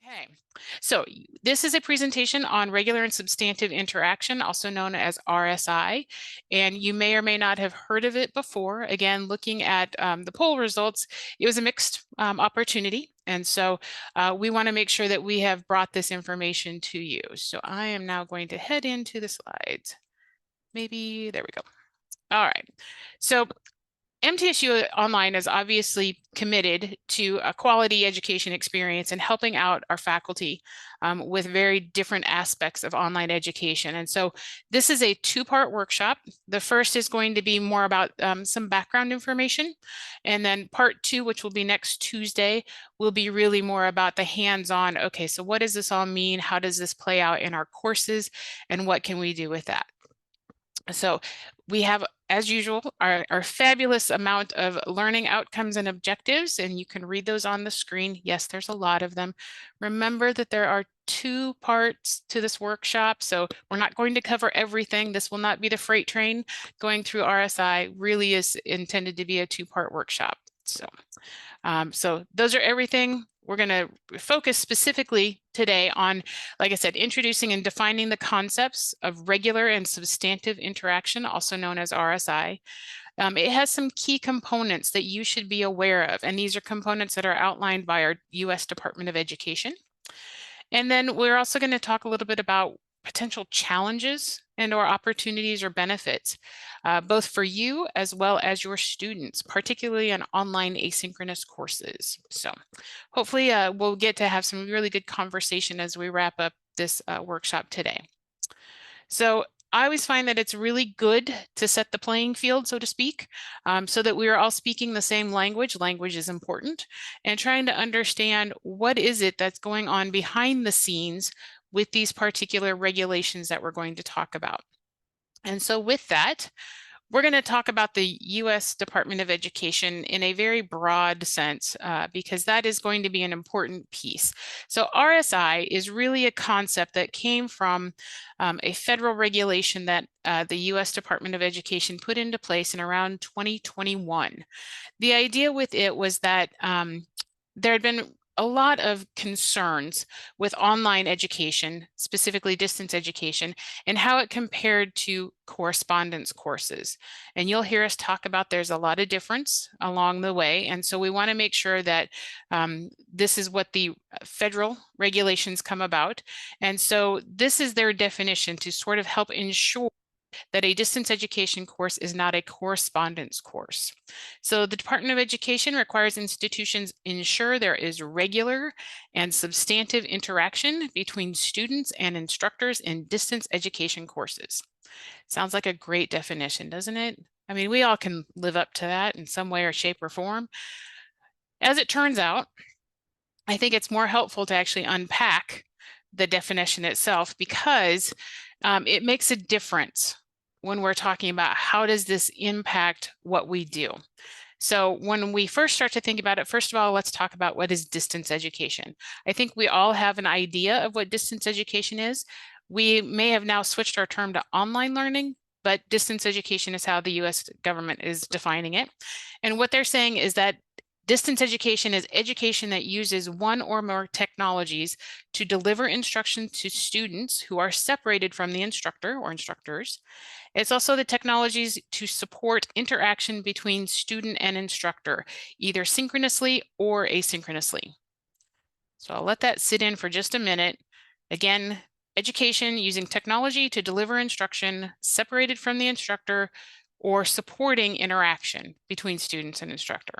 Okay, so this is a presentation on regular and substantive interaction, also known as RSI, and you may or may not have heard of it before. Again, looking at the poll results, it was a mixed opportunity, and so we want to make sure that we have brought this information to you. So I am now going to head into the slides. Maybe, there we go. All right, so MTSU Online is obviously committed to a quality education experience and helping out our faculty with very different aspects of online education. And so this is a two-part workshop. The first is going to be more about some background information. And then part two, which will be next Tuesday, will be really more about the hands-on, okay, so what does this all mean? How does this play out in our courses? And what can we do with that? So we have, as usual, our fabulous amount of learning outcomes and objectives, and you can read those on the screen. Yes, there's a lot of them. Remember that there are two parts to this workshop, so we're not going to cover everything. This will not be the freight train going through RSI. Really is intended to be a two-part workshop. So those are everything. We're going to focus specifically today on, like I said, introducing and defining the concepts of regular and substantive interaction, also known as RSI. It has some key components that you should be aware of, and these are components that are outlined by our U.S. Department of Education. And then we're also going to talk a little bit about potential challenges and or opportunities or benefits, both for you as well as your students, particularly on online asynchronous courses. So hopefully we'll get to have some really good conversation as we wrap up this workshop today. So I always find that it's really good to set the playing field, so to speak, so that we are all speaking the same language. Language is important, and trying to understand what is it that's going on behind the scenes with these particular regulations that we're going to talk about. And so with that, we're going to talk about the U.S. Department of Education in a very broad sense, because that is going to be an important piece. So RSI is really a concept that came from a federal regulation that the U.S. Department of Education put into place in around 2021. The idea with it was that there had been a lot of concerns with online education, specifically distance education, and how it compared to correspondence courses. And you'll hear us talk about there's a lot of difference along the way. And so we want to make sure that this is what the federal regulations come about. And so this is their definition to sort of help ensure that a distance education course is not a correspondence course. So the Department of Education requires institutions ensure there is regular and substantive interaction between students and instructors in distance education courses. Sounds like a great definition, doesn't it? I mean, we all can live up to that in some way or shape or form. As it turns out, I think it's more helpful to actually unpack the definition itself, because it makes a difference when we're talking about how does this impact what we do. So when we first start to think about it, first of all, let's talk about what is distance education. I think we all have an idea of what distance education is. We may have now switched our term to online learning, but distance education is how the US government is defining it. And what they're saying is that distance education is education that uses one or more technologies to deliver instruction to students who are separated from the instructor or instructors. It's also the technologies to support interaction between student and instructor, either synchronously or asynchronously. So I'll let that sit in for just a minute. Again, education using technology to deliver instruction separated from the instructor or supporting interaction between students and instructor.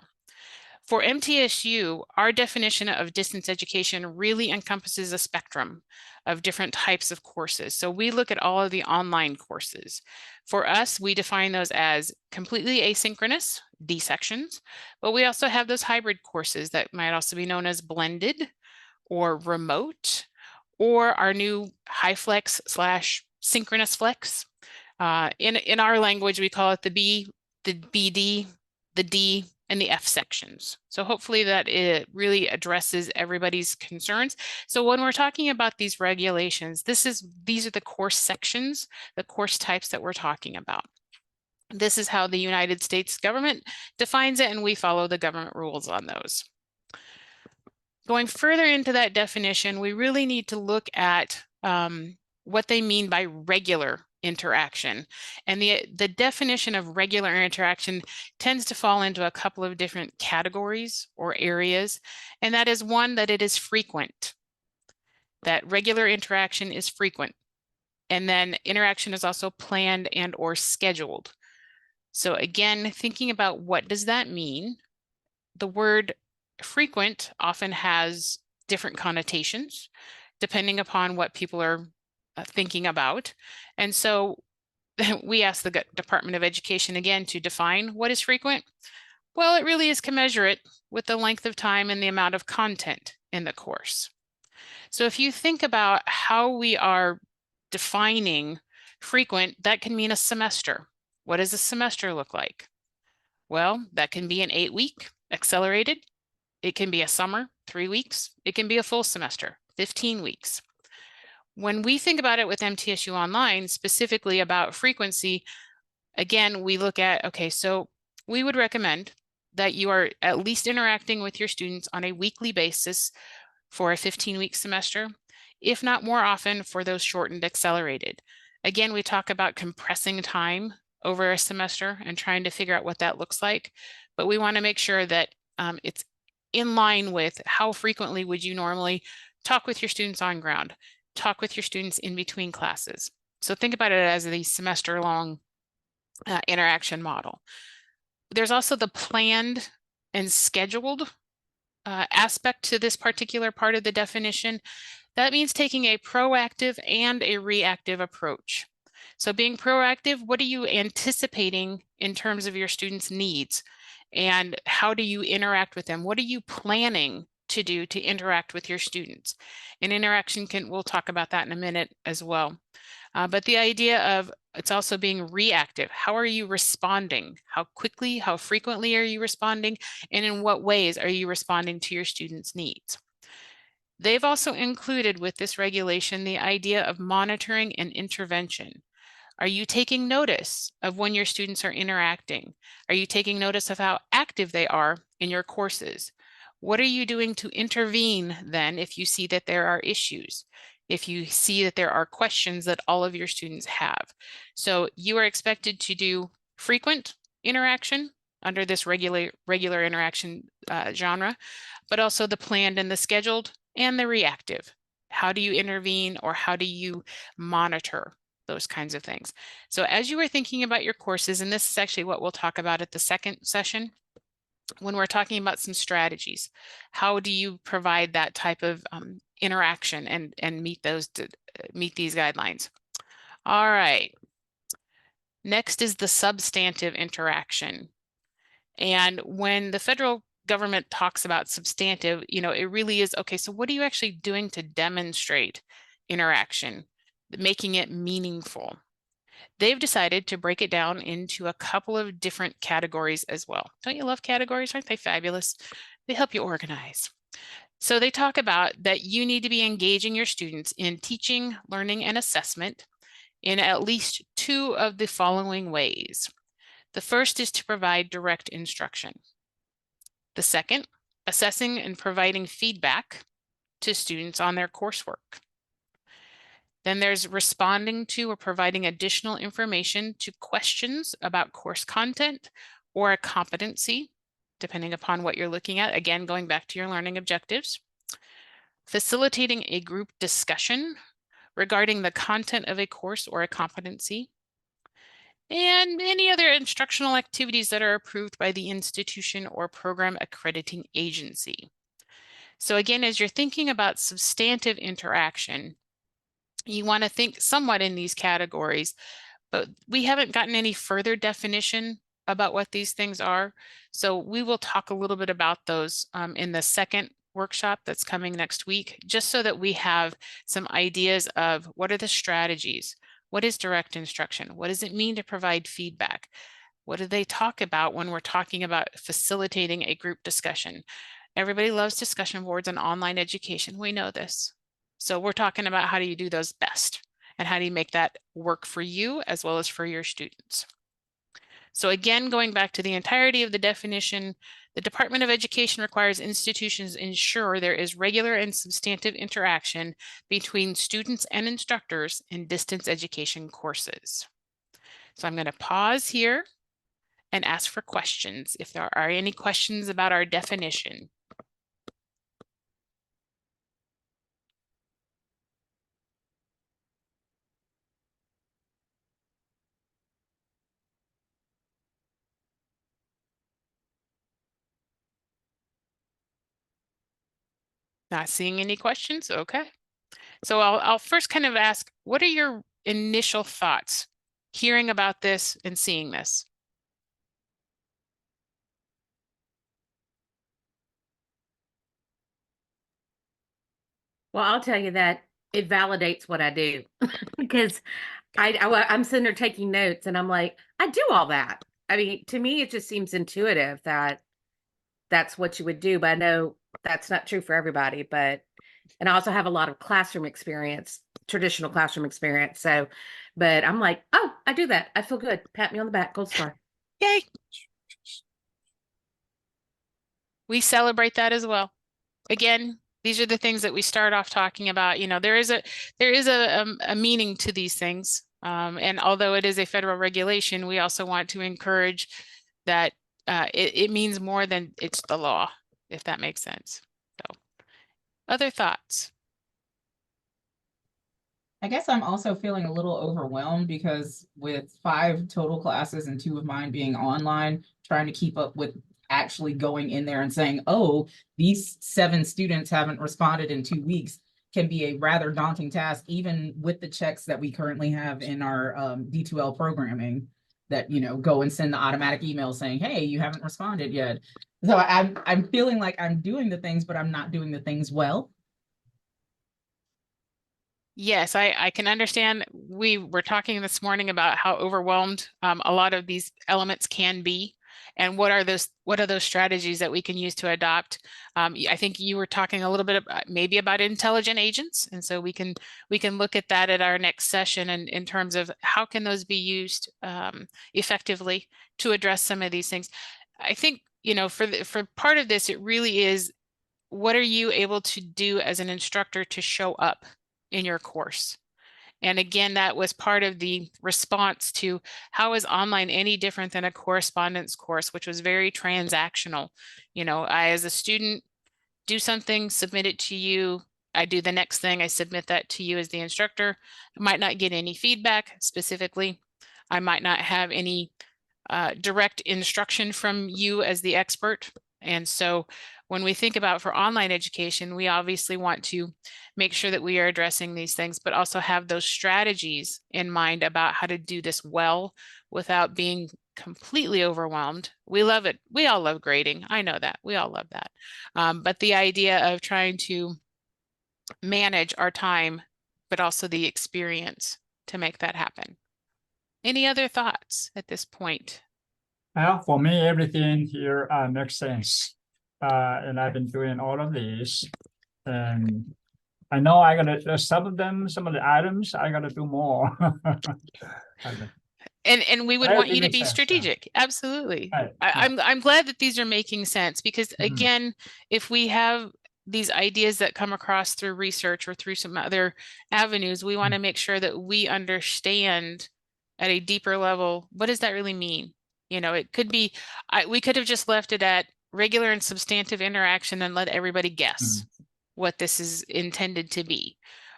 For MTSU, our definition of distance education really encompasses a spectrum of different types of courses. So we look at all of the online courses. For us, we define those as completely asynchronous, D sections, but we also have those hybrid courses that might also be known as blended or remote, or our new HyFlex / synchronous flex. In our language, we call it the B, the BD, the D, and the F sections. So hopefully that it really addresses everybody's concerns. So when we're talking about these regulations, these are the course sections, the course types that we're talking about. This is how the United States government defines it, and we follow the government rules on those. Going further into that definition, we really need to look at what they mean by regular interaction. And the definition of regular interaction tends to fall into a couple of different categories or areas. And that is one, that it is frequent, that regular interaction is frequent. And then interaction is also planned and or scheduled. So again, thinking about what does that mean? The word frequent often has different connotations depending upon what people are thinking about. And so we asked the Department of Education again to define what is frequent. Well, it really is commensurate with the length of time and the amount of content in the course. So if you think about how we are defining frequent, that can mean a semester. What does a semester look like? Well, that can be an 8-week accelerated. It can be a summer, 3 weeks. It can be a full semester, 15 weeks. When we think about it with MTSU Online, specifically about frequency, again, we look at, okay, so we would recommend that you are at least interacting with your students on a weekly basis for a 15-week semester, if not more often for those shortened accelerated. Again, we talk about compressing time over a semester and trying to figure out what that looks like, but we want to make sure that it's in line with how frequently would you normally talk with your students on ground, talk with your students in between classes. So think about it as the semester-long interaction model. There's also the planned and scheduled aspect to this particular part of the definition. That means taking a proactive and a reactive approach. So being proactive, what are you anticipating in terms of your students' needs? And how do you interact with them? What are you planning to do to interact with your students? And interaction we'll talk about that in a minute as well. But the idea of it's also being reactive. How are you responding? How quickly, how frequently are you responding? And in what ways are you responding to your students' needs? They've also included with this regulation the idea of monitoring and intervention. Are you taking notice of when your students are interacting? Are you taking notice of how active they are in your courses? What are you doing to intervene then if you see that there are issues? If you see that there are questions that all of your students have? So you are expected to do frequent interaction under this regular interaction genre, but also the planned and the scheduled and the reactive. How do you intervene or how do you monitor those kinds of things? So as you are thinking about your courses, and this is actually what we'll talk about at the second session, when we're talking about some strategies, how do you provide that type of interaction and meet these guidelines? All right. Next is the substantive interaction. And when the federal government talks about substantive, it really is, okay, so what are you actually doing to demonstrate interaction, making it meaningful? They've decided to break it down into a couple of different categories as well. Don't you love categories? Aren't they fabulous? They help you organize. So they talk about that you need to be engaging your students in teaching, learning, and assessment in at least 2 of the following ways. The first is to provide direct instruction. The second, assessing and providing feedback to students on their coursework. Then there's responding to or providing additional information to questions about course content or a competency, depending upon what you're looking at. Again, going back to your learning objectives. Facilitating a group discussion regarding the content of a course or a competency. And any other instructional activities that are approved by the institution or program accrediting agency. So again, as you're thinking about substantive interaction, you want to think somewhat in these categories, but we haven't gotten any further definition about what these things are. So we will talk a little bit about those in the second workshop that's coming next week, just so that we have some ideas of what are the strategies, what is direct instruction, what does it mean to provide feedback, what do they talk about when we're talking about facilitating a group discussion. Everybody loves discussion boards and online education. We know this. So we're talking about how do you do those best and how do you make that work for you as well as for your students. So again, going back to the entirety of the definition, the Department of Education requires institutions ensure there is regular and substantive interaction between students and instructors in distance education courses. So I'm going to pause here and ask for questions if there are any questions about our definition. Not seeing any questions? Okay. So I'll first kind of ask, what are your initial thoughts hearing about this and seeing this? Well, I'll tell you that it validates what I do because I'm sitting there taking notes and I'm like, I do all that. I mean, to me, it just seems intuitive that that's what you would do, but I know that's not true for everybody. And I also have a lot of classroom experience, traditional classroom experience. So, but I'm like, oh, I do that. I feel good. Pat me on the back, gold star. Yay. We celebrate that as well. Again, these are the things that we start off talking about. You know, there is a meaning to these things. And although it is a federal regulation, we also want to encourage that it means more than it's the law, if that makes sense. So, other thoughts? I guess I'm also feeling a little overwhelmed because with 5 total classes and 2 of mine being online, trying to keep up with actually going in there and saying, oh, these 7 students haven't responded in 2 weeks can be a rather daunting task, even with the checks that we currently have in our D2L programming that, you know, go and send the automatic email saying, hey, you haven't responded yet. So I'm feeling like I'm doing the things, but I'm not doing the things well. Yes, I can understand. We were talking this morning about how overwhelmed a lot of these elements can be, and what are those strategies that we can use to adopt. I think you were talking a little bit about, maybe about intelligent agents, and so we can look at that at our next session, and in terms of how can those be used effectively to address some of these things. I think, you know, for part of this, it really is, what are you able to do as an instructor to show up in your course? And again, that was part of the response to how is online any different than a correspondence course, which was very transactional. You know, I, as a student, do something, submit it to you. I do the next thing, I submit that to you as the instructor. I might not get any feedback specifically. I might not have any direct instruction from you as the expert. And so when we think about for online education, we obviously want to make sure that we are addressing these things, but also have those strategies in mind about how to do this well without being completely overwhelmed. We love it. We all love grading. I know that. We all love that. But the idea of trying to manage our time, but also the experience to make that happen. Any other thoughts at this point? Well, for me, everything here makes sense. And I've been doing all of these. And I know I gotta, some of the items, I gotta do more. And we would want you to be sense, strategic. Absolutely. Right, I'm glad that these are making sense, because again, if we have these ideas that come across through research or through some other avenues, we want to make sure that we understand at a deeper level, what does that really mean? You know, it could be, we could have just left it at regular and substantive interaction and let everybody guess what this is intended to be.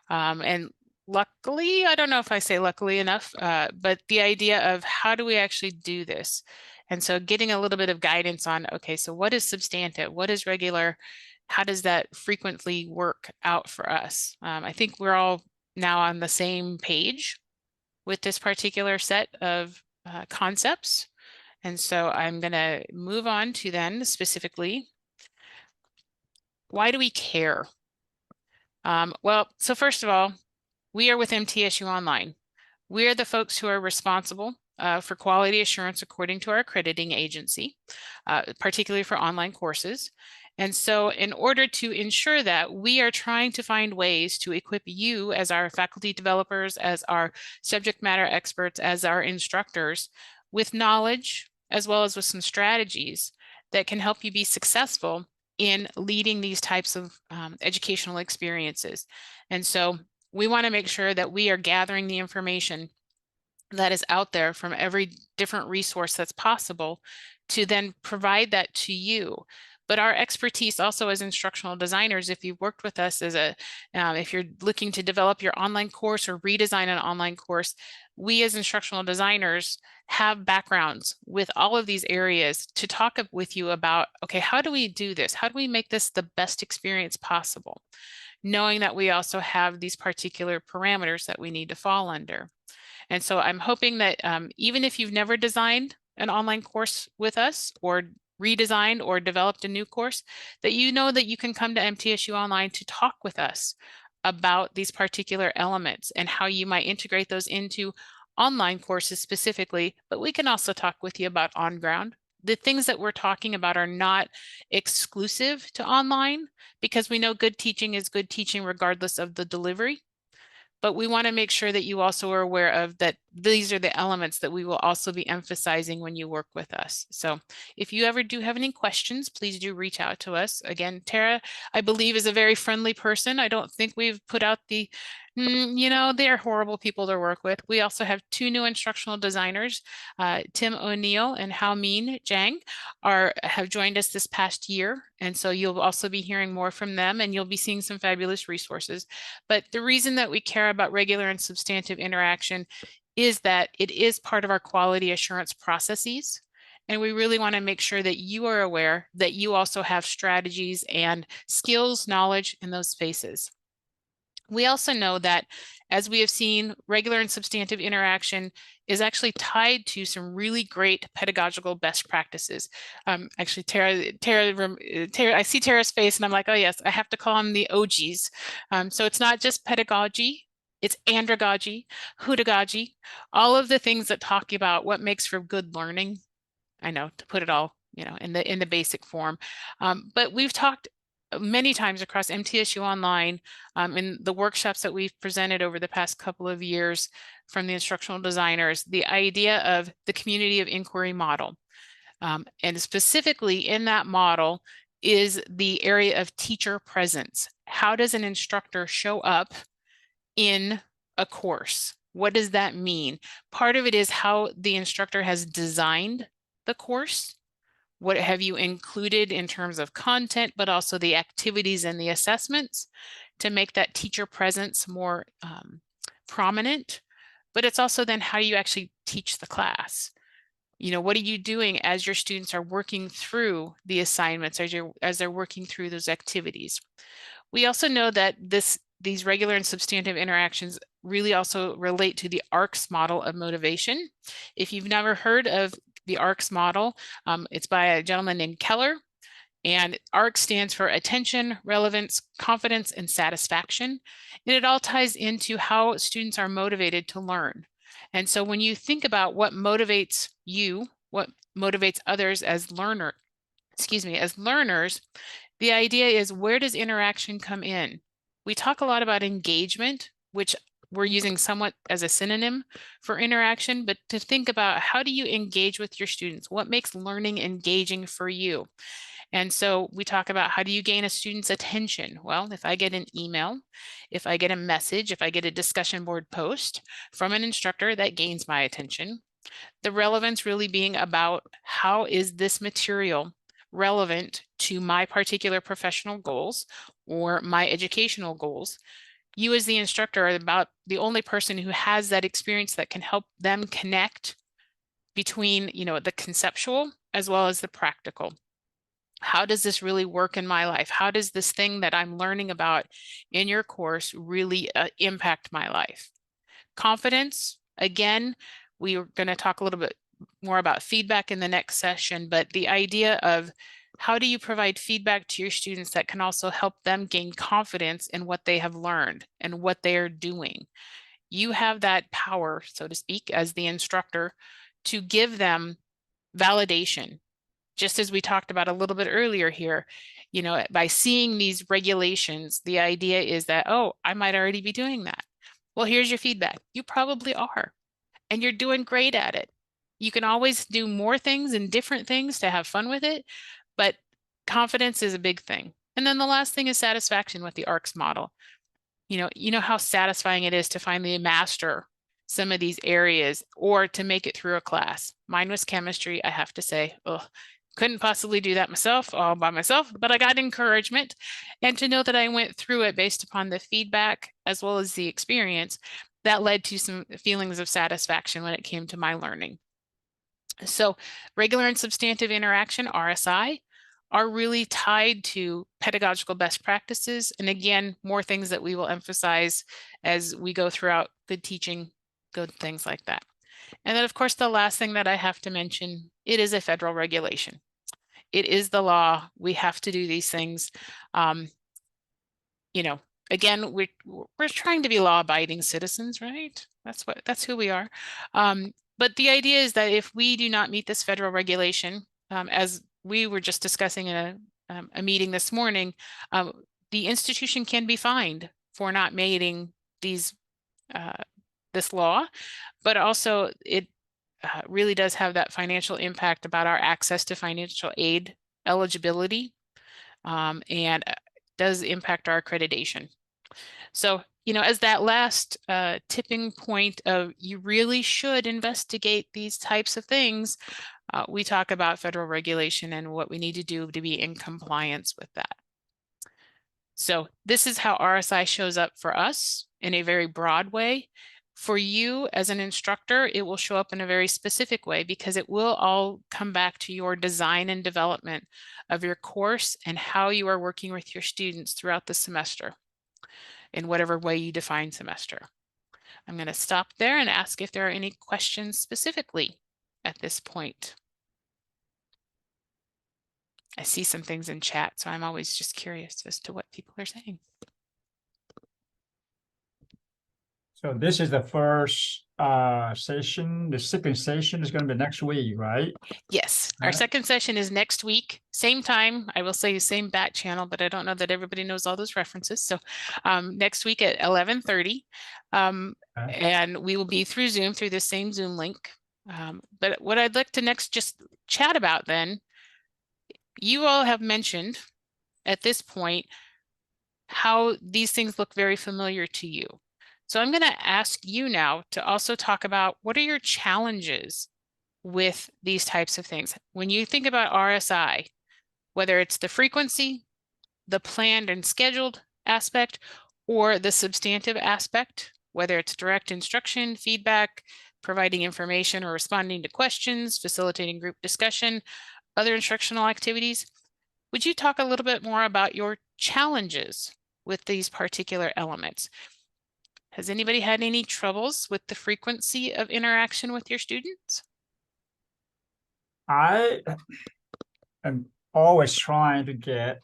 And luckily, I don't know if I say luckily enough, but the idea of how do we actually do this? And so getting a little bit of guidance on, okay, so what is substantive? What is regular? How does that frequently work out for us? I think we're all now on the same page with this particular set of concepts. And so I'm going to move on to then specifically, why do we care? Well, so first of all, we are with MTSU Online. We are the folks who are responsible for quality assurance according to our accrediting agency, particularly for online courses. And so in order to ensure that, we are trying to find ways to equip you as our faculty developers, as our subject matter experts, as our instructors, with knowledge as well as with some strategies that can help you be successful in leading these types of educational experiences. And so we want to make sure that we are gathering the information that is out there from every different resource that's possible to then provide that to you. But our expertise also as instructional designers, if you've worked with us as if you're looking to develop your online course or redesign an online course, we as instructional designers have backgrounds with all of these areas to talk with you about, okay, how do we do this? How do we make this the best experience possible? Knowing that we also have these particular parameters that we need to fall under. And so I'm hoping that even if you've never designed an online course with us or redesigned or developed a new course, that you know that you can come to MTSU Online to talk with us about these particular elements and how you might integrate those into online courses specifically, but we can also talk with you about on ground. The things that we're talking about are not exclusive to online because we know good teaching is good teaching regardless of the delivery. But we want to make sure that you also are aware of that these are the elements that we will also be emphasizing when you work with us. So if you ever do have any questions, please do reach out to us. Again, Tara, I believe, is a very friendly person. I don't think we've put out the, they're horrible people to work with. We also have two new instructional designers, Tim O'Neill and Hao Min Zhang have joined us this past year. And so you'll also be hearing more from them and you'll be seeing some fabulous resources. But the reason that we care about regular and substantive interaction is that it is part of our quality assurance processes. And we really want to make sure that you are aware that you also have strategies and skills, knowledge in those spaces. We also know that, as we have seen, regular and substantive interaction is actually tied to some really great pedagogical best practices. Actually, I see Tara's face and I'm like, oh yes, I have to call them the OGs. So it's not just pedagogy, it's andragogy, hudagogy, all of the things that talk about what makes for good learning. I know, to put it all, in the basic form. But we've talked many times across MTSU Online in the workshops that we've presented over the past couple of years from the instructional designers, the idea of the community of inquiry model. And specifically in that model is the area of teacher presence. How does an instructor show up in a course? What does that mean? Part of it is how the instructor has designed the course. What have you included in terms of content, but also the activities and the assessments to make that teacher presence more prominent? But it's also then how you actually teach the class. What are you doing as your students are working through the assignments, as they're working through those activities? We also know that these regular and substantive interactions really also relate to the ARCS model of motivation. If you've never heard of the ARCS model, it's by a gentleman named Keller, and ARCS stands for attention, relevance, confidence, and satisfaction. And it all ties into how students are motivated to learn. And so when you think about what motivates you, what motivates others as learners, the idea is, where does interaction come in? We talk a lot about engagement, which we're using somewhat as a synonym for interaction, but to think about, how do you engage with your students? What makes learning engaging for you? And so we talk about, how do you gain a student's attention? Well, if I get an email, if I get a message, if I get a discussion board post from an instructor, that gains my attention. The relevance really being about, how is this material relevant to my particular professional goals or my educational goals? You as the instructor are about the only person who has that experience that can help them connect between, the conceptual as well as the practical. How does this really work in my life? How does this thing that I'm learning about in your course really impact my life? Confidence, again, we are going to talk a little bit more about feedback in the next session, but the idea of, how do you provide feedback to your students that can also help them gain confidence in what they have learned and what they are doing? You have that power, so to speak, as the instructor, to give them validation. Just as we talked about a little bit earlier here, by seeing these regulations, the idea is that, oh, I might already be doing that. Well, here's your feedback. You probably are, and you're doing great at it. You can always do more things and different things to have fun with it, but confidence is a big thing. And then the last thing is satisfaction with the ARCS model. You know how satisfying it is to finally master some of these areas or to make it through a class. Mine was chemistry, I have to say. Ugh, couldn't possibly do that myself, all by myself, but I got encouragement. And to know that I went through it based upon the feedback as well as the experience, that led to some feelings of satisfaction when it came to my learning. So regular and substantive interaction, RSI, are really tied to pedagogical best practices. And again, more things that we will emphasize as we go throughout good teaching, good things like that. And then of course, the last thing that I have to mention, it is a federal regulation. It is the law. We have to do these things. You know, again, we're trying to be law-abiding citizens, right? That's who we are. But the idea is that if we do not meet this federal regulation, as we were just discussing in a meeting this morning, the institution can be fined for not meeting these this law, but also it really does have that financial impact about our access to financial aid eligibility, and does impact our accreditation. So, as that last tipping point of you really should investigate these types of things, we talk about federal regulation and what we need to do to be in compliance with that. So this is how RSI shows up for us in a very broad way. For you as an instructor, it will show up in a very specific way because it will all come back to your design and development of your course and how you are working with your students throughout the semester in whatever way you define semester. I'm going to stop there and ask if there are any questions specifically at this point. I see some things in chat, so I'm always just curious as to what people are saying. So this is the first session. The second session is going to be next week, right? Yes, our second session is next week, same time. I will say same back channel, but I don't know that everybody knows all those references. So next week at 11:30, and we will be through Zoom through the same Zoom link. But what I'd like to next just chat about then, you all have mentioned at this point how these things look very familiar to you. So I'm going to ask you now to also talk about what are your challenges with these types of things. When you think about RSI, whether it's the frequency, the planned and scheduled aspect, or the substantive aspect, whether it's direct instruction, feedback, providing information or responding to questions, facilitating group discussion, other instructional activities, would you talk a little bit more about your challenges with these particular elements? Has anybody had any troubles with the frequency of interaction with your students? I am always trying to get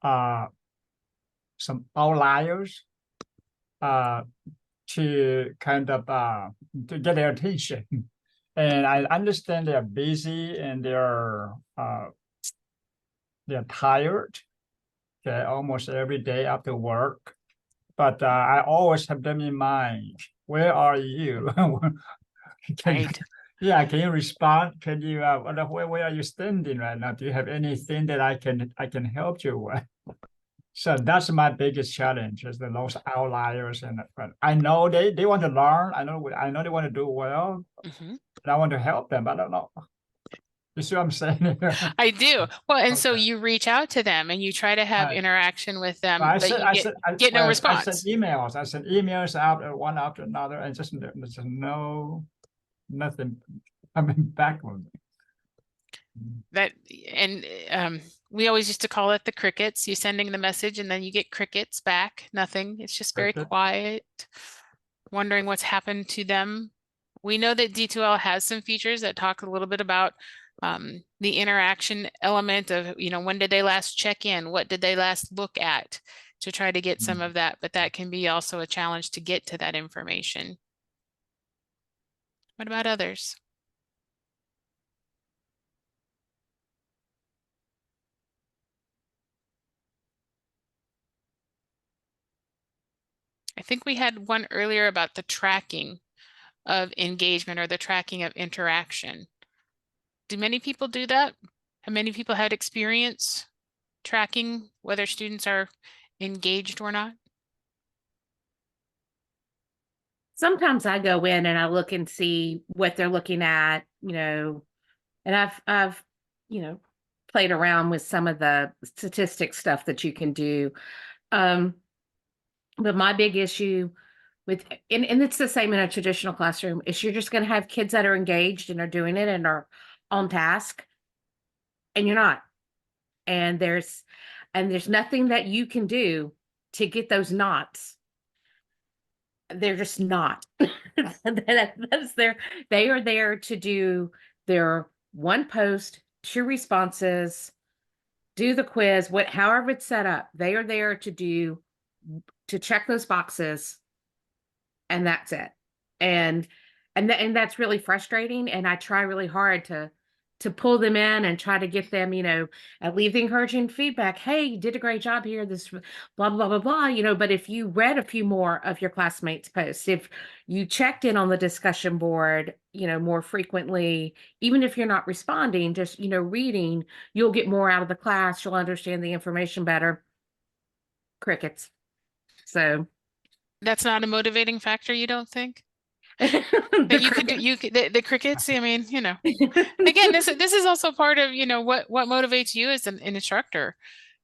some outliers to kind of to get their attention. And I understand they're busy and they're tired, okay, almost every day after work. But I always have them in mind. Where are you? Right. Yeah, can you respond? Can you where are you standing right now? Do you have anything that I can help you with? So that's my biggest challenge is those outliers, but I know they want to learn. I know they want to do well, and I want to help them. But I don't know. You see what I'm saying? I do. Well, and so Okay. you reach out to them and you try to have interaction with them, I but said, you I get said, get no I response. sent emails. I sent emails out one after another, and just nothing coming back on me. That and we always used to call it the crickets. You sending the message and then you get crickets back, nothing. It's just very Cricket. quiet, wondering what's happened to them. We know that D2L has some features that talk a little bit about the interaction element of, when did they last check in? What did they last look at to try to get some of that? But that can be also a challenge to get to that information. What about others? I think we had one earlier about the tracking of engagement or the tracking of interaction. Do many people do that? Have many people had experience tracking whether students are engaged or not? Sometimes I go in and I look and see what they're looking at, and I've, played around with some of the statistics stuff that you can do. But my big issue with, and it's the same in a traditional classroom, is you're just going to have kids that are engaged and are doing it and are on task, and you're not. And there's nothing that you can do to get those knots. They're just not. That's they are there to do their one post, 2 responses, do the quiz, however it's set up. They are there to check those boxes, and that's it. And that's really frustrating. And I try really hard to pull them in and try to get them, and leave the encouraging feedback. Hey, you did a great job here. This blah, blah, blah, blah, but if you read a few more of your classmates' posts, if you checked in on the discussion board, more frequently, even if you're not responding, just, reading, you'll get more out of the class. You'll understand the information better. Crickets. So That's not a motivating factor, you don't think? the That you could do the crickets, I mean, again, this is also part of, what motivates you as an instructor.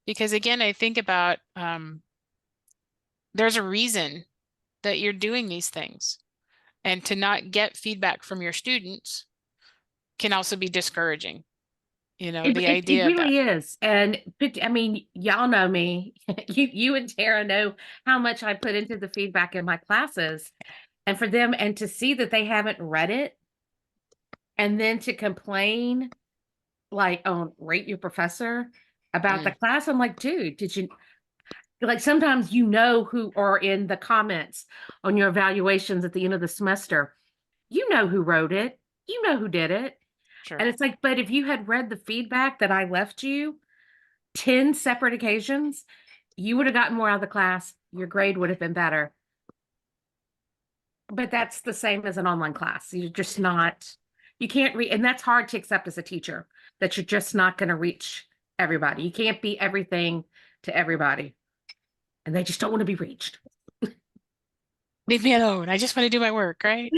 Because again, I think about there's a reason that you're doing these things. And to not get feedback from your students can also be discouraging. The idea it of that. really is. And I mean, y'all know me. You and Tara know how much I put into the feedback in my classes. And for them, and to see that they haven't read it, and then to complain, like, oh, rate your professor about the class. I'm like, dude, did you, like, sometimes who are in the comments on your evaluations at the end of the semester, who wrote it, who did it. Sure. And it's like, but if you had read the feedback that I left you 10 separate occasions, you would have gotten more out of the class. Your grade would have been better. But that's the same as an online class. You're just not, you can't read, and that's hard to accept as a teacher, that you're just not going to reach everybody. You can't be everything to everybody. And they just don't want to be reached. Leave me alone. I just want to do my work, right?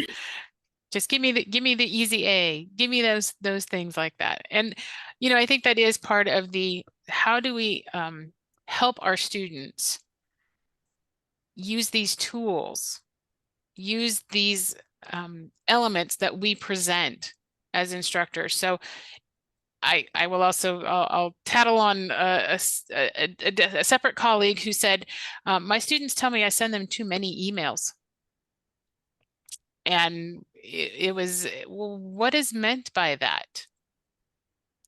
Just give me the easy A. Give me those things like that. And I think that is part of the how do we help our students use these tools, use these elements that we present as instructors. So I will also I'll tattle on a separate colleague who said, my students tell me I send them too many emails. And it was, well, what is meant by that?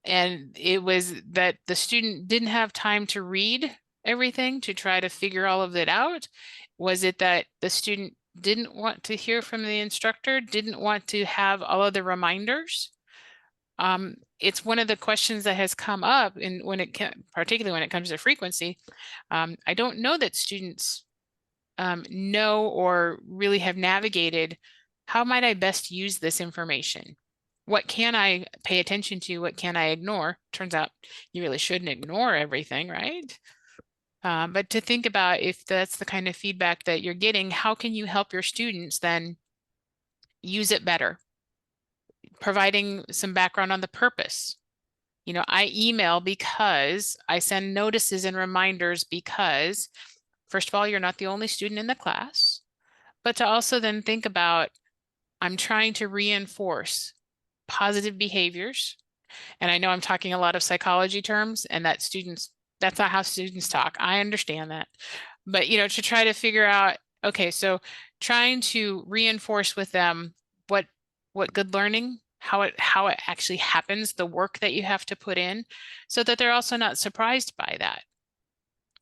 And it was that the student didn't have time to read everything to try to figure all of it out. Was it that the student didn't want to hear from the instructor, didn't want to have all of the reminders? It's one of the questions that has come up particularly when it comes to frequency. I don't know that students know or really have navigated, how might I best use this information? What can I pay attention to? What can I ignore? Turns out you really shouldn't ignore everything, right? But to think about, if that's the kind of feedback that you're getting, how can you help your students then use it better? Providing some background on the purpose. I email because I send notices and reminders because, first of all, you're not the only student in the class, but to also then think about, I'm trying to reinforce positive behaviors. And I know I'm talking a lot of psychology terms, and that's not how students talk. I understand that. But, to try to figure out, okay, so trying to reinforce with them what good learning, how it actually happens, the work that you have to put in, so that they're also not surprised by that.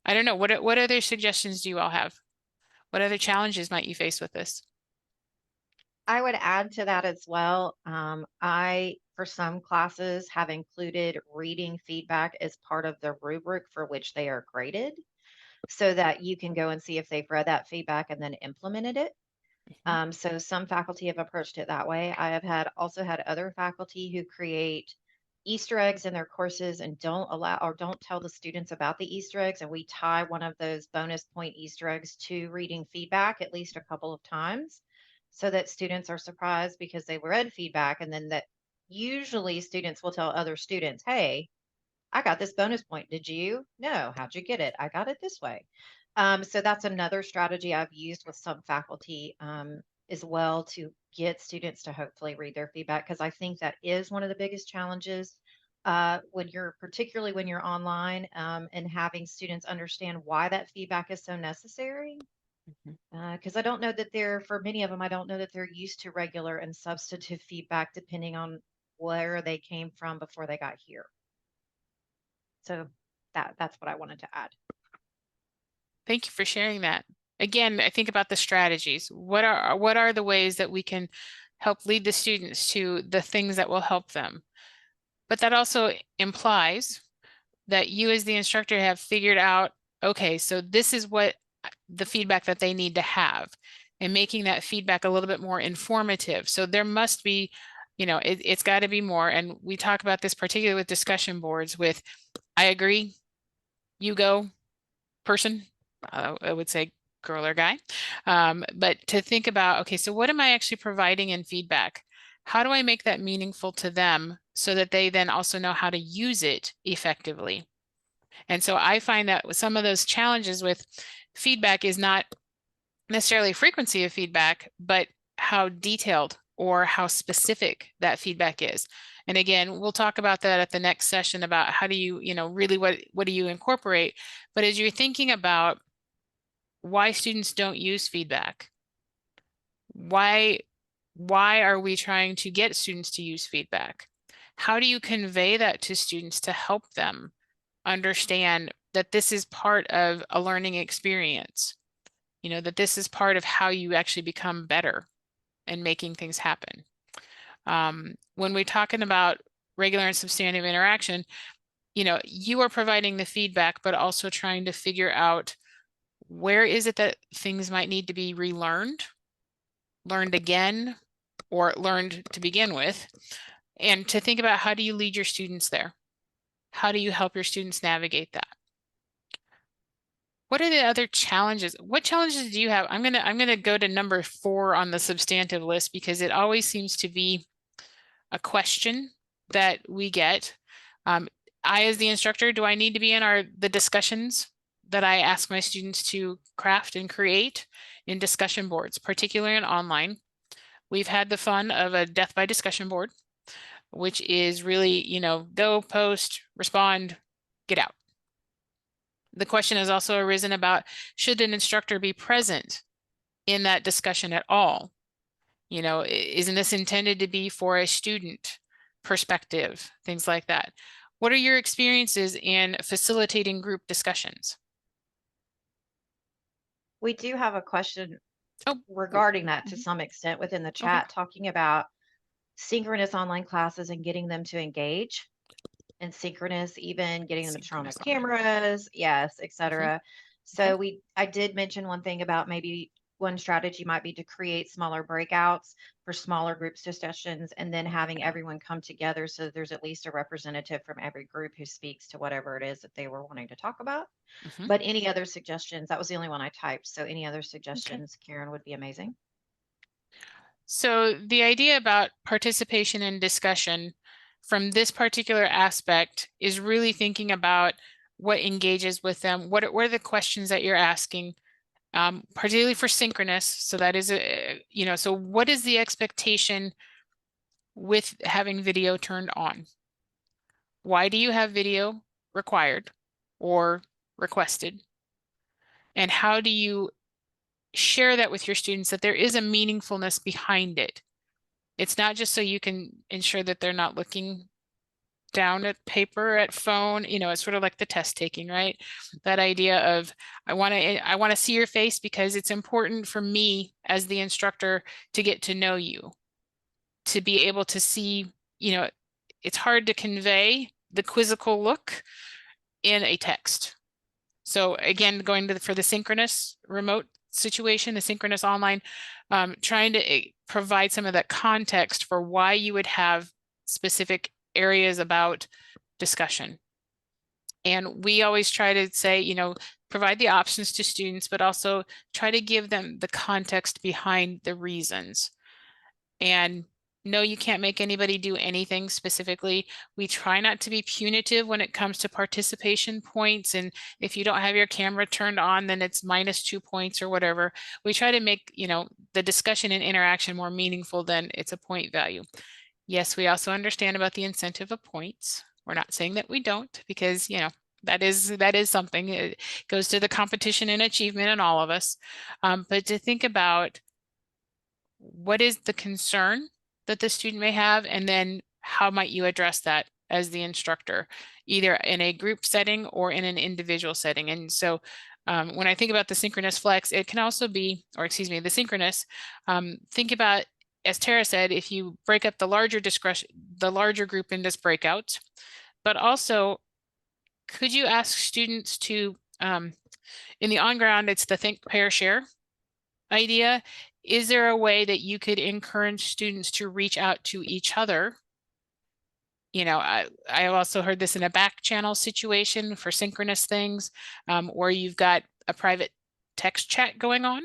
I don't know, what other suggestions do you all have? What other challenges might you face with this? I would add to that as well. For some classes, have included reading feedback as part of the rubric for which they are graded, so that you can go and see if they've read that feedback and then implemented it. So some faculty have approached it that way. I have also had other faculty who create Easter eggs in their courses and don't allow or don't tell the students about the Easter eggs. And we tie one of those bonus point Easter eggs to reading feedback at least a couple of times so that students are surprised because they read feedback. And then that usually students will tell other students, hey, I got this bonus point. Did you? No. How'd you get it? I got it this way. So that's another strategy I've used with some faculty as well to get students to hopefully read their feedback because I think that is one of the biggest challenges particularly when you're online and having students understand why that feedback is so necessary. Because I don't know that for many of them, I don't know that they're used to regular and substantive feedback depending on where they came from before they got here. So that's what I wanted to add. Thank you for sharing that. Again, I think about the strategies. What are the ways that we can help lead the students to the things that will help them? But that also implies that you as the instructor have figured out, okay, so this is what the feedback that they need to have, and making that feedback a little bit more informative. So there must be, it's got to be more. And we talk about this particularly with discussion boards with, I agree, you go, person, I would say girl or guy. But to think about, okay, so what am I actually providing in feedback? How do I make that meaningful to them so that they then also know how to use it effectively? And so I find that with some of those challenges with feedback is not necessarily frequency of feedback, but how detailed or how specific that feedback is. And again, we'll talk about that at the next session about how do you, really what do you incorporate? But as you're thinking about why students don't use feedback, why are we trying to get students to use feedback? How do you convey that to students to help them understand that this is part of a learning experience? That this is part of how you actually become better and making things happen. When we're talking about regular and substantive interaction, you are providing the feedback, but also trying to figure out where is it that things might need to be relearned, learned again, or learned to begin with, and to think about how do you lead your students there? How do you help your students navigate that? What are the other challenges? What challenges do you have? I'm gonna go to number 4 on the substantive list because it always seems to be a question that we get. I, as the instructor, do I need to be in the discussions that I ask my students to craft and create in discussion boards, particularly in online? We've had the fun of a death by discussion board, which is really, go, post, respond, get out. The question has also arisen about, should an instructor be present in that discussion at all? Isn't this intended to be for a student perspective, things like that? What are your experiences in facilitating group discussions? We do have a question Oh, regarding that to some extent within the chat, talking about synchronous online classes and getting them to engage, and synchronous, even getting them to turn on their cameras, yes, etc. So I did mention one thing about maybe one strategy might be to create smaller breakouts for smaller group discussions and then having everyone come together so there's at least a representative from every group who speaks to whatever it is that they were wanting to talk about. But any other suggestions? That was the only one I typed. So any other suggestions, Karen, would be amazing. So the idea about participation and discussion from this particular aspect is really thinking about what engages with them. What are the questions that you're asking, particularly for synchronous? So that is, so what is the expectation with having video turned on? Why do you have video required or requested? And how do you share that with your students that there is a meaningfulness behind it? It's not just so you can ensure that they're not looking down at paper, at phone, it's sort of like the test taking, right? That idea of, I want to see your face because it's important for me as the instructor to get to know you, to be able to see, it's hard to convey the quizzical look in a text. So again, for the synchronous remote situation, the synchronous online, trying to provide some of that context for why you would have specific areas about discussion. And we always try to say, you know, provide the options to students, but also try to give them the context behind the reasons. And no, you can't make anybody do anything specifically. We try not to be punitive when it comes to participation points. And if you don't have your camera turned on, then it's -2 points or whatever. We try to make, you know, the discussion and interaction more meaningful than it's a point value. Yes, we also understand about the incentive of points. We're not saying that we don't, because, you know, that is something. It goes to the competition and achievement in all of us. But to think about what is the concern that the student may have, and then how might you address that as the instructor, either in a group setting or in an individual setting. And so when I think about the synchronous flex, it can also be, or excuse me, the synchronous, think about, as Tara said, if you break up the larger group into breakouts, but also could you ask students to, in the on ground, it's the think, pair, share idea. Is there a way that you could encourage students to reach out to each other? You know, I have also heard this in a back channel situation for synchronous things, where you've got a private text chat going on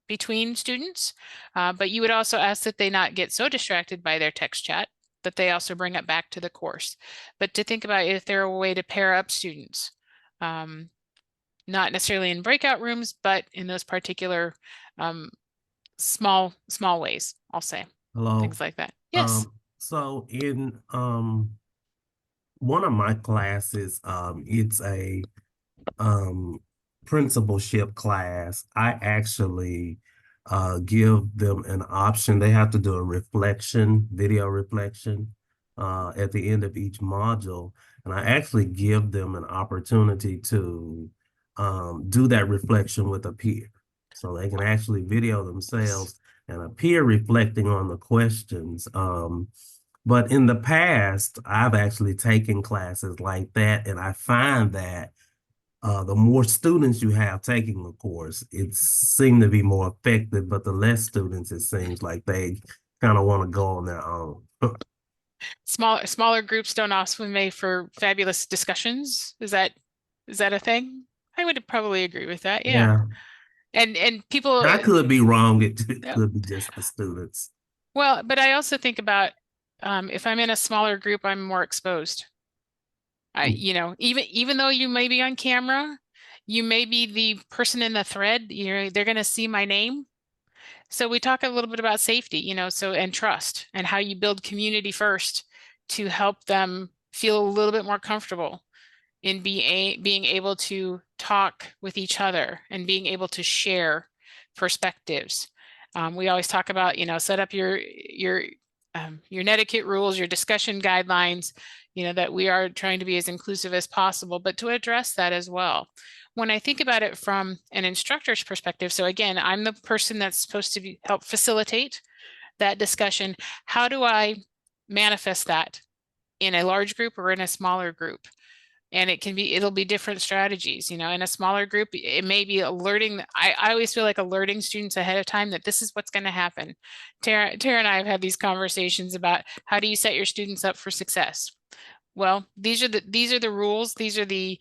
between students, but you would also ask that they not get so distracted by their text chat that they also bring it back to the course. But to think about if there a way to pair up students, not necessarily in breakout rooms, but in those particular small ways, I'll say. Hello. Things like that. Yes. So in one of my classes, it's a principalship class. I actually give them an option. They have to do a reflection, video reflection, at the end of each module. And I actually give them an opportunity to do that reflection with a peer. So they can actually video themselves and a peer reflecting on the questions. But in the past, I've actually taken classes like that, and I find that the more students you have taking the course, it seems to be more effective, but the less students, it seems like they kind of want to go on their own. Smaller groups don't often make for fabulous discussions. Is that a thing? I would probably agree with that. Yeah. And people, I could be wrong. It Yep. could be just the students. well, but I also think about if I'm in a smaller group, I'm more exposed. You know, even though you may be on camera, you may be the person in the thread, you know, they're going to see my name. So we talk a little bit about safety, you know, so, and trust, and how you build community first to help them feel a little bit more comfortable in being able to talk with each other and being able to share perspectives. We always talk about, you know, set up your netiquette rules, your discussion guidelines, you know, that we are trying to be as inclusive as possible, but to address that as well. When I think about it from an instructor's perspective, so again, I'm the person that's supposed to help facilitate that discussion. How do I manifest that in a large group or in a smaller group? And it'll be different strategies, you know. In a smaller group, it may be alerting. I always feel like alerting students ahead of time that this is what's going to happen. Tara and I have had these conversations about how do you set your students up for success. Well, these are the rules. These are the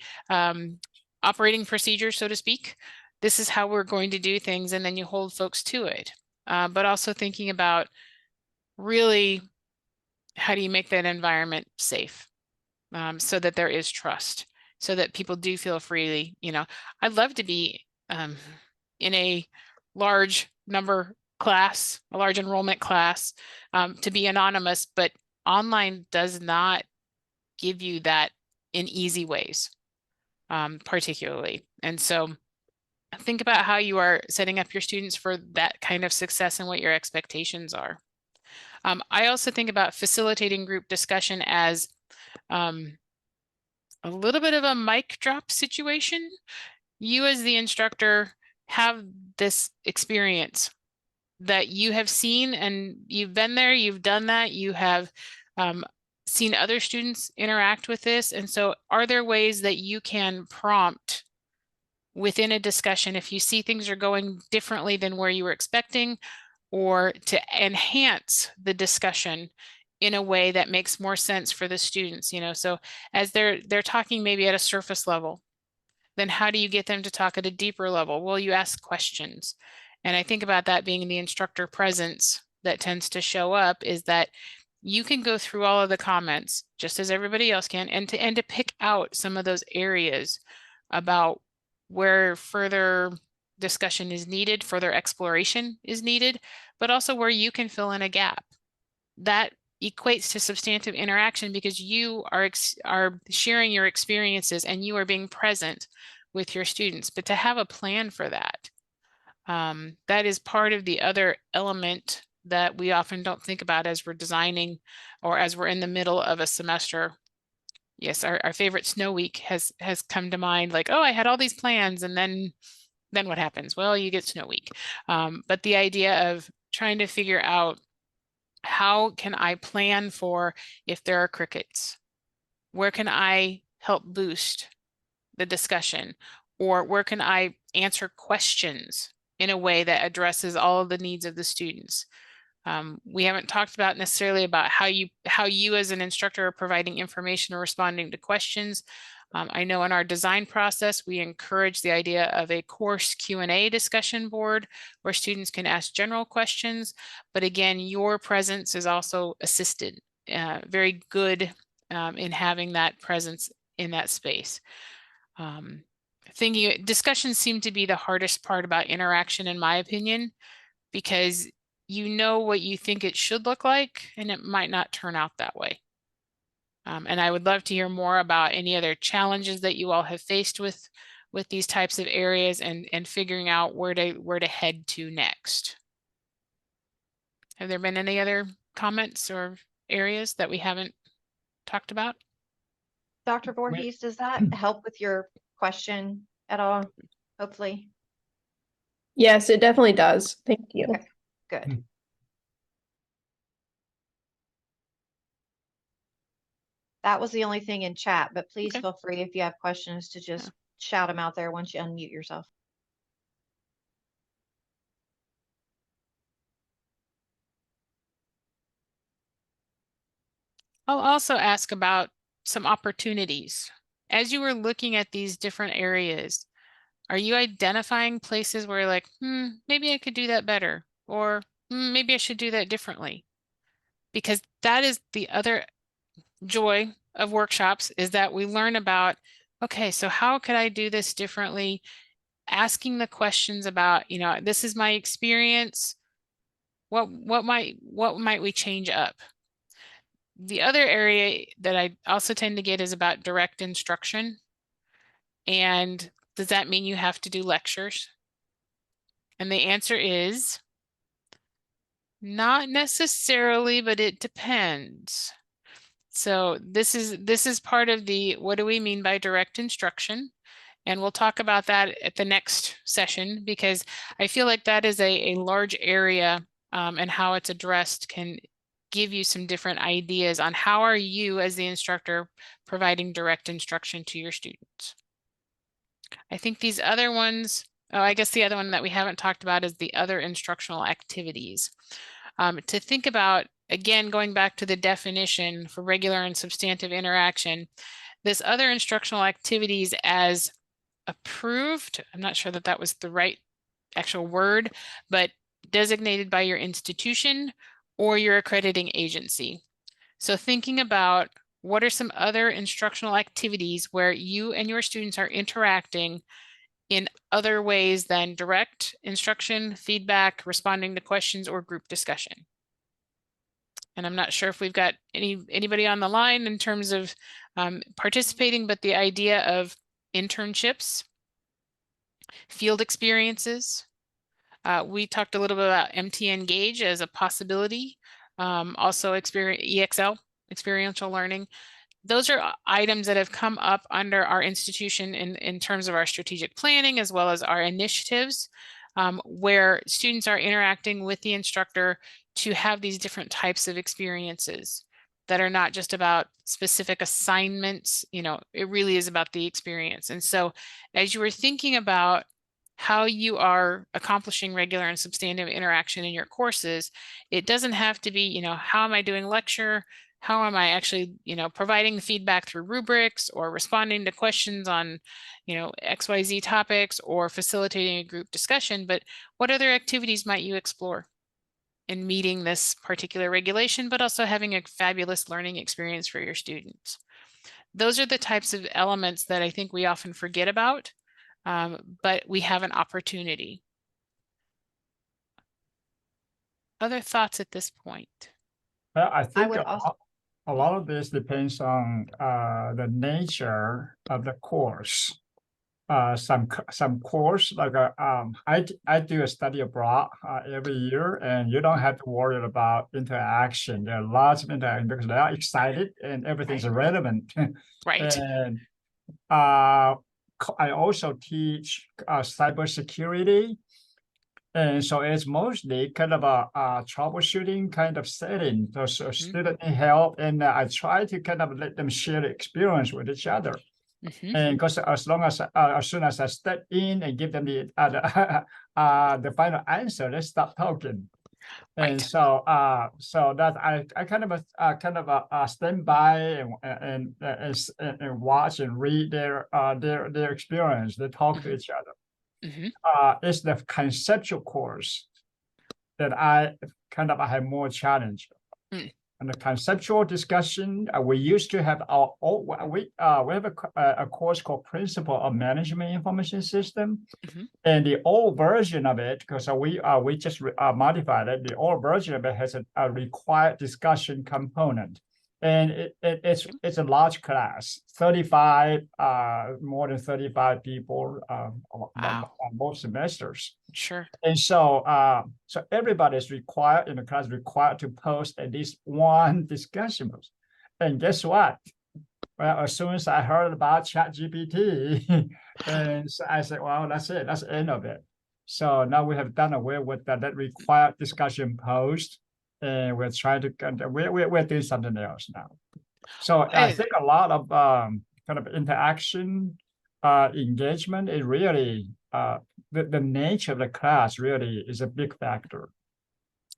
operating procedures, so to speak. This is how we're going to do things, and then you hold folks to it. But also thinking about really how do you make that environment safe, so that there is trust, so that people do feel freely. You know, I'd love to be in a large number class, a large enrollment class, to be anonymous, but online does not give you that in easy ways, particularly. And so think about how you are setting up your students for that kind of success and what your expectations are. I also think about facilitating group discussion as a little bit of a mic drop situation. You as the instructor have this experience that you have seen, and you've been there, you've done that, you have seen other students interact with this. And so are there ways that you can prompt within a discussion if you see things are going differently than where you were expecting, or to enhance the discussion in a way that makes more sense for the students, you know. So as they're talking maybe at a surface level, then how do you get them to talk at a deeper level? Well, you ask questions. And I think about that being the instructor presence that tends to show up, is that you can go through all of the comments just as everybody else can, and to pick out some of those areas about where further discussion is needed, further exploration is needed, but also where you can fill in a gap. That equates to substantive interaction, because you are sharing your experiences and you are being present with your students. But to have a plan for that, that is part of the other element that we often don't think about as we're designing or as we're in the middle of a semester. Yes, our favorite snow week has come to mind, like, oh, I had all these plans, and then what happens? Well, you get snow week. But the idea of trying to figure out, how can I plan for if there are crickets? Where can I help boost the discussion? Or where can I answer questions in a way that addresses all of the needs of the students? We haven't talked about necessarily about how you as an instructor are providing information or responding to questions. I know in our design process, we encourage the idea of a course Q&A discussion board where students can ask general questions. But again, your presence is also assisted, very good in having that presence in that space. Discussions seem to be the hardest part about interaction, in my opinion, because you know what you think it should look like, and it might not turn out that way. And I would love to hear more about any other challenges that you all have faced with these types of areas, and figuring out where to head to next. Have there been any other comments or areas that we haven't talked about? Dr. Voorhees, does that help with your question at all? Hopefully. Yes, it definitely does. Thank you. Okay, good. That was the only thing in chat, but please Okay. feel free if you have questions to just shout them out there once you unmute yourself. I'll also ask about some opportunities. As you were looking at these different areas, are you identifying places where you're like, maybe I could do that better, or maybe I should do that differently? Because that is the other joy of workshops, is that we learn about, okay, so how could I do this differently? Asking the questions about, this is my experience. What might we change up? The other area that I also tend to get is about direct instruction. And does that mean you have to do lectures? And the answer is not necessarily, but it depends. So this is part of the, what do we mean by direct instruction? And we'll talk about that at the next session, because I feel like that is a large area, and how it's addressed can give you some different ideas on how are you as the instructor providing direct instruction to your students. I think these other ones, I guess the other one that we haven't talked about is the other instructional activities. To think about, again, going back to the definition for regular and substantive interaction, this other instructional activities as approved, I'm not sure that that was the right actual word, but designated by your institution or your accrediting agency. So thinking about what are some other instructional activities where you and your students are interacting in other ways than direct instruction, feedback, responding to questions, or group discussion. And I'm not sure if we've got anybody on the line in terms of participating, but the idea of internships, field experiences. We talked a little bit about MT Engage as a possibility. Also EXL, experiential learning. Those are items that have come up under our institution in terms of our strategic planning, as well as our initiatives, where students are interacting with the instructor to have these different types of experiences. that are not just about specific assignments. You know, it really is about the experience. And so as you were thinking about how you are accomplishing regular and substantive interaction in your courses, it doesn't have to be, you know, how am I doing lecture? How am I actually, you know, providing feedback through rubrics or responding to questions on, you know, XYZ topics or facilitating a group discussion, but what other activities might you explore in meeting this particular regulation, but also having a fabulous learning experience for your students? Those are the types of elements that I think we often forget about, but we have an opportunity. Other thoughts at this point? Well, I think would also- a lot of this depends on the nature of the course. Some course like I do a study abroad every year, and you don't have to worry about interaction. There are lots of interaction because they are excited and everything's relevant. Right. And I also teach cybersecurity. And so it's mostly kind of a troubleshooting kind of setting. So student need help, and I try to kind of let them share the experience with each other. And because as soon as I step in and give them the final answer, they stop talking. Right. And so that I kind of stand by and watch and read their experience. They talk to each other. It's the conceptual course that I have more challenge. And the conceptual discussion, we used to have we have a course called Principle of Management Information System, and the old version of it, because we just modified it. The old version of it has a required discussion component, and it's a large class, 35 more than 35 people on both semesters. Sure. And so everybody is required in the class to post at least one discussion post. And guess what? Well, as soon as I heard about ChatGPT, and so I said, well, that's it. That's the end of it. So now we have done away with that required discussion post, and we're trying to we're doing something else now. So I think a lot of kind of interaction, engagement is really the nature of the class really is a big factor.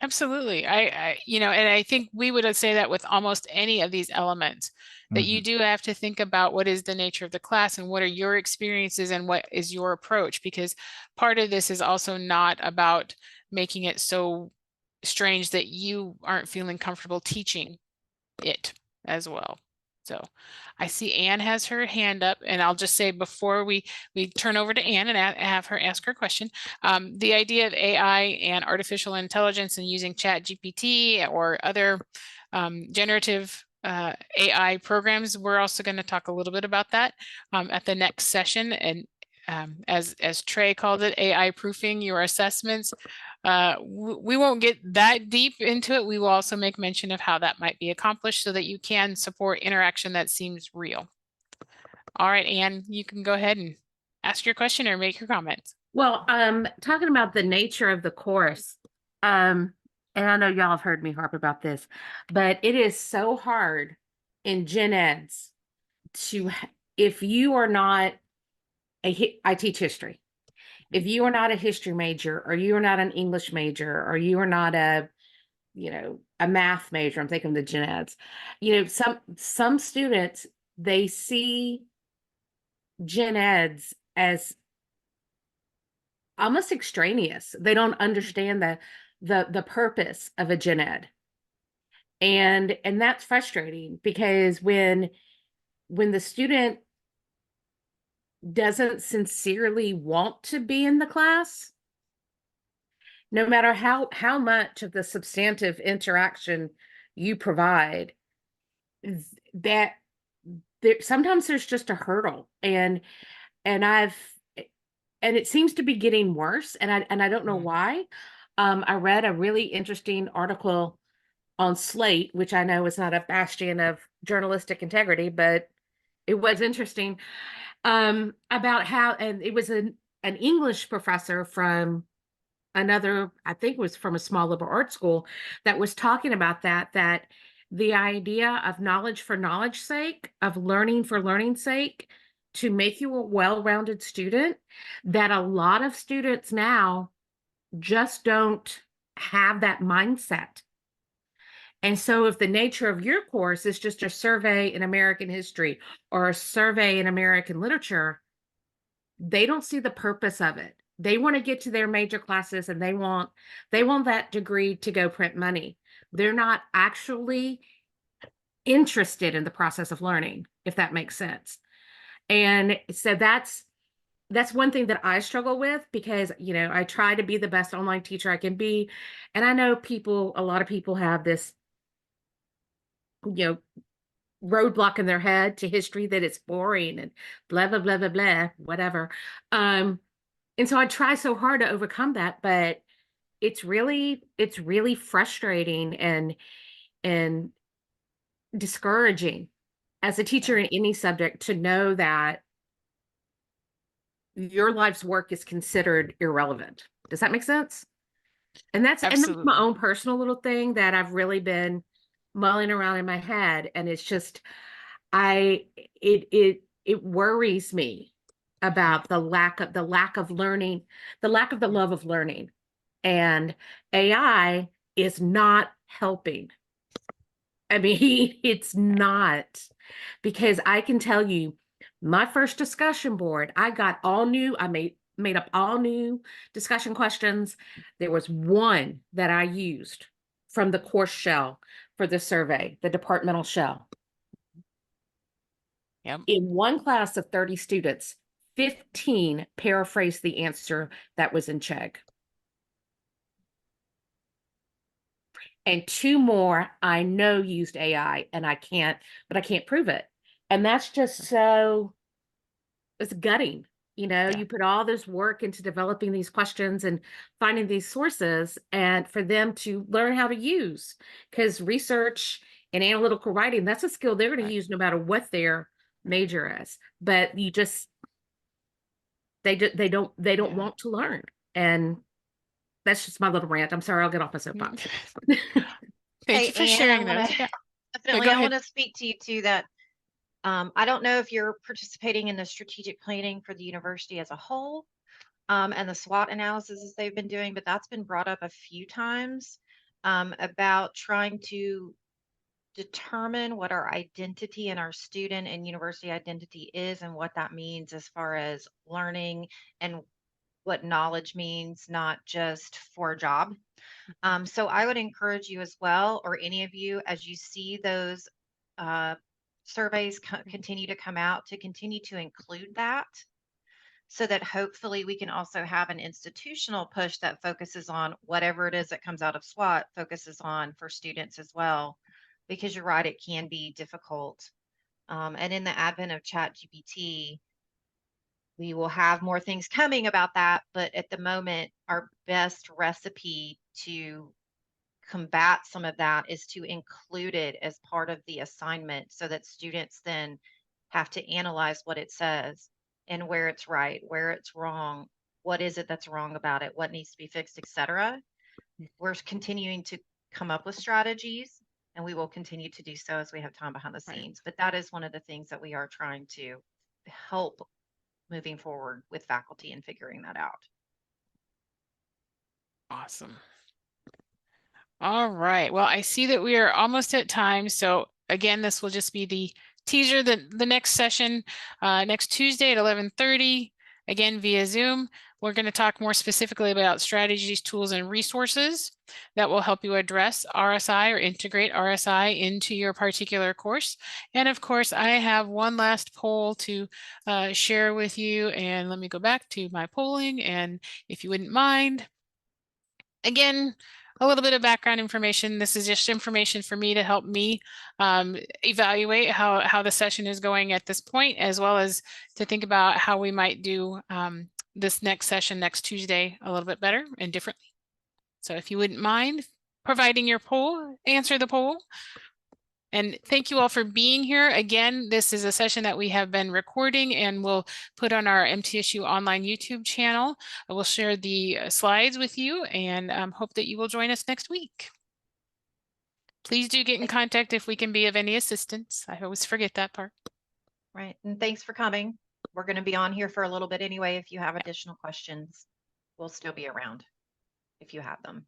Absolutely. I you know, and I think we would say that with almost any of these elements, that you do have to think about what is the nature of the class and what are your experiences and what is your approach, because part of this is also not about making it so strange that you aren't feeling comfortable teaching it as well. So I see Anne has her hand up, and I'll just say before we turn over to Anne and have her ask her question, the idea of AI and artificial intelligence and using ChatGPT or other generative AI programs, we're also going to talk a little bit about that at the next session. And as Trey called it, AI proofing your assessments. We won't get that deep into it. We will also make mention of how that might be accomplished so that you can support interaction that seems real. All right, Anne, you can go ahead and ask your question or make your comments. Well, talking about the nature of the course, and I know y'all have heard me harp about this, but it is so hard in gen eds if you are not I teach history. If you are not a history major, or you are not an English major, or you are not a math major, I'm thinking of the gen eds, some students, they see gen eds as almost extraneous. They don't understand the purpose of a gen ed. And that's frustrating, because when the student doesn't sincerely want to be in the class, no matter how much of the substantive interaction you provide, that sometimes there's just a hurdle, and it seems to be getting worse, and I don't know why. I read a really interesting article on Slate, which I know is not a bastion of journalistic integrity, but it was interesting, about how, and it was an English professor from another, I think it was from a small liberal arts school, that was talking about that the idea of knowledge for knowledge sake, of learning for learning's sake, to make you a well-rounded student, that a lot of students now just don't have that mindset. And so if the nature of your course is just a survey in American history or a survey in American literature, they don't see the purpose of it. They want to get to their major classes and they want that degree to go print money. They're not actually interested in the process of learning, if that makes sense. And so that's one thing that I struggle with, because, you know, I try to be the best online teacher I can be. And I know a lot of people have this, you know, roadblock in their head to history, that it's boring and blah, blah, blah, blah, blah, whatever. And so I try so hard to overcome that, but it's really frustrating and discouraging as a teacher in any subject to know that your life's work is considered irrelevant. Does that make sense? And that's my own personal little thing that I've really been mulling around in my head. And it's just, it worries me about the lack of learning, the lack of the love of learning. And AI is not helping. I mean, it's not, because I can tell you, my first discussion board, I made up all new discussion questions. There was one that I used from the course shell for the survey, the departmental shell. Yep. In one class of 30 students, 15 paraphrased the answer that was in Chegg. And 2 more I know used AI, and I can't prove it. And that's just so, it's gutting. You know, you put all this work into developing these questions and finding these sources, and for them to learn how to use, because research and analytical writing, that's a skill they're going to use no matter what their major is. But you just, they don't want to learn. And that's just my little rant. I'm sorry, I'll get off my soapbox. Thank you for sharing that. those. Definitely, I want to speak to you too, that I don't know if you're participating in the strategic planning for the university as a whole, and the SWOT analysis they've been doing, but that's been brought up a few times, about trying to determine what our identity and our student and university identity is, and what that means as far as learning and what knowledge means, not just for a job. So I would encourage you as well, or any of you, as you see those surveys continue to come out, to continue to include that, so that hopefully we can also have an institutional push that focuses on whatever it is that comes out of SWOT, focuses on for students as well, because you're right, it can be difficult. And in the advent of ChatGPT, we will have more things coming about that, but at the moment, our best recipe to combat some of that is to include it as part of the assignment, so that students then have to analyze what it says and where it's right, where it's wrong, what is it that's wrong about it, what needs to be fixed, etc. We're continuing to come up with strategies, and we will continue to do so as we have time behind the scenes. But that is one of the things that we are trying to help moving forward with faculty and figuring that out. Awesome. All right. Well, I see that we are almost at time. So again, this will just be the teaser, the next session, next Tuesday at 11:30, again via Zoom. We're going to talk more specifically about strategies, tools, and resources that will help you address RSI or integrate RSI into your particular course. And of course, I have one last poll to share with you. And let me go back to my polling. And if you wouldn't mind, again, a little bit of background information. This is just information for me to help me evaluate how the session is going at this point, as well as to think about how we might do this next session next Tuesday a little bit better and differently. So if you wouldn't mind providing your poll, answer the poll. And thank you all for being here. Again, this is a session that we have been recording and we'll put on our MTSU online YouTube channel. I will share the slides with you and hope that you will join us next week. Please do get in contact if we can be of any assistance. I always forget that part. Right. And thanks for coming. We're going to be on here for a little bit anyway. If you have additional questions, we'll still be around if you have them.